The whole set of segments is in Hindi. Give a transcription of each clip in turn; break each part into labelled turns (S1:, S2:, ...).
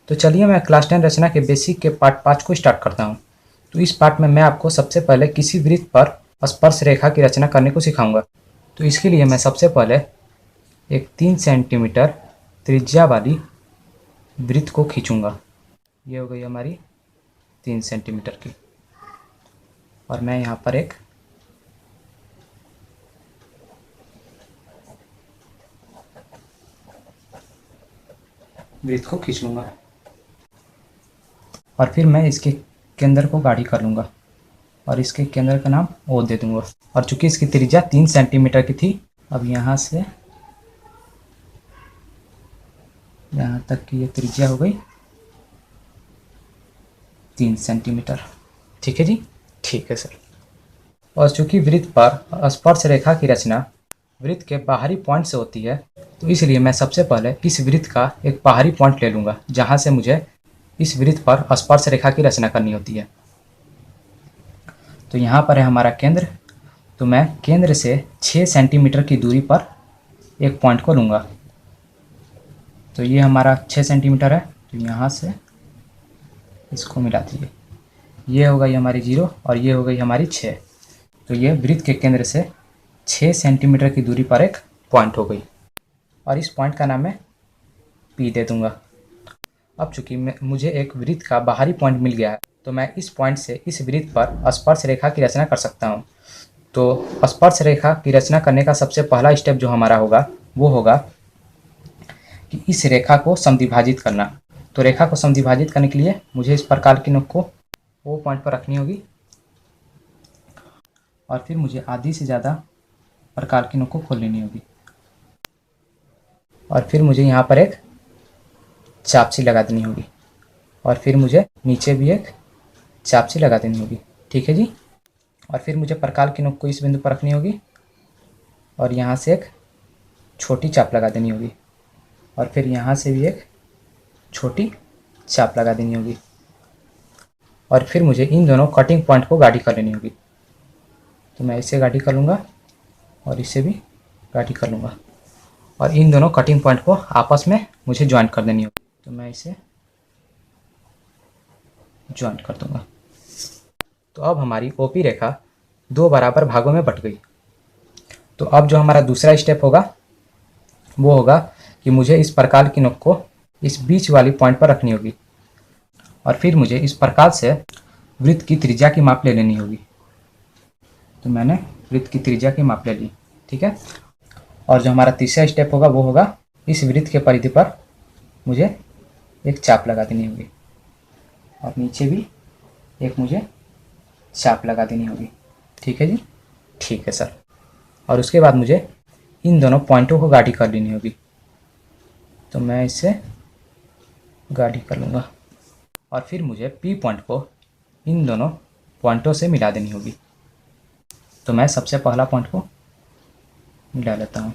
S1: तो चलिए मैं क्लास 10 रचना के बेसिक के पार्ट 5 को स्टार्ट करता हूँ। तो इस पार्ट में मैं आपको सबसे पहले किसी वृत्त पर स्पर्श रेखा की रचना करने को सिखाऊंगा। तो इसके लिए मैं सबसे पहले एक 3 सेंटीमीटर त्रिज्या वाली वृत्त को खींचूंगा। ये हो गई हमारी 3 सेंटीमीटर की, और मैं यहाँ पर एक वृत्त को खींच लूँगा और फिर मैं इसके केंद्र को गाढ़ी कर लूँगा और इसके केंद्र का नाम O दे दूँगा। और चूंकि इसकी त्रिज्या 3 सेंटीमीटर की थी, अब यहाँ से यहाँ तक की ये त्रिज्या हो गई 3 सेंटीमीटर। ठीक है जी, ठीक है सर। और चूंकि वृत्त पर स्पर्श रेखा की रचना वृत्त के बाहरी पॉइंट से होती है, तो इसलिए मैं सबसे पहले इस वृत्त का एक बाहरी पॉइंट ले लूँगा जहाँ से मुझे इस वृत्त पर स्पर्श रेखा की रचना करनी होती है। तो यहाँ पर है हमारा केंद्र, तो मैं केंद्र से 6 सेंटीमीटर की दूरी पर एक पॉइंट को लूँगा। तो ये हमारा 6 सेंटीमीटर है, तो यहाँ से इसको मिला दीजिए। ये हो गई हमारी 0 और ये हो गई हमारी 6। तो ये वृत्त के केंद्र से 6 सेंटीमीटर की दूरी पर एक पॉइंट हो गई, और इस पॉइंट का नाम मैं P दे दूँगा। अब चूंकि मुझे एक वृत्त का बाहरी पॉइंट मिल गया है, तो मैं इस पॉइंट से इस वृत्त पर स्पर्श रेखा की रचना कर सकता हूँ। तो स्पर्श रेखा की रचना करने का सबसे पहला स्टेप जो हमारा होगा वो होगा कि इस रेखा को समद्विभाजित करना। तो रेखा को समद्विभाजित करने के लिए मुझे इस प्रकार की नोक को O पॉइंट पर रखनी होगी, और फिर मुझे आधी से ज़्यादा प्रकार की नोक को खोल लेनी होगी, और फिर मुझे यहाँ पर एक चाप सी लगा देनी होगी, और फिर मुझे नीचे भी एक चाप सी लगा देनी होगी। ठीक है जी। और फिर मुझे प्रकार की नोक को इस बिंदु पर रखनी होगी और यहाँ से एक छोटी चाप लगा देनी होगी, और फिर यहाँ से भी एक छोटी चाप लगा देनी होगी, और फिर मुझे इन दोनों कटिंग पॉइंट को गाढ़ी कर लेनी होगी। तो मैं इसे गाढ़ी कर लूँगा और इसे भी गाढ़ी कर लूँगा, और इन दोनों कटिंग पॉइंट को आपस में मुझे ज्वाइंट कर देनी होगी। तो मैं इसे ज्वाइंट कर दूँगा। तो अब हमारी OP रेखा 2 बराबर भागों में बट गई। तो अब जो हमारा दूसरा स्टेप होगा वो होगा कि मुझे इस प्रकार की नोक को इस बीच वाली पॉइंट पर रखनी होगी, और फिर मुझे इस प्रकार से वृत्त की त्रिज्या की माप ले लेनी होगी। तो मैंने वृत्त की त्रिज्या की माप ले ली। ठीक है। और जो हमारा तीसरा स्टेप होगा वो होगा इस वृत्त के परिधि पर मुझे एक चाप लगा देनी होगी, और नीचे भी एक मुझे चाप लगा देनी होगी। ठीक है जी, ठीक है सर। और उसके बाद मुझे इन दोनों पॉइंटों को गाढ़ी कर लेनी होगी। तो मैं इससे गाढ़ी कर लूँगा, और फिर मुझे P पॉइंट को इन दोनों पॉइंटों से मिला देनी होगी। तो मैं सबसे पहला पॉइंट को मिला लेता हूँ।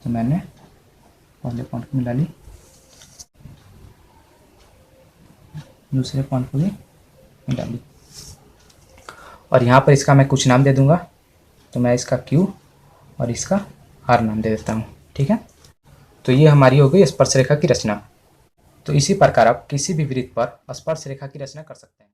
S1: तो मैंने पहले पॉइंट को मिला ली, दूसरे पॉइंट को भी मिला ली, और यहाँ पर इसका मैं कुछ नाम दे दूँगा। तो मैं इसका Q और इसका R नाम दे देता हूँ। ठीक है। तो ये हमारी हो गई स्पर्श रेखा की रचना। तो इसी प्रकार आप किसी भी वृत्त पर स्पर्श रेखा की रचना कर सकते हैं।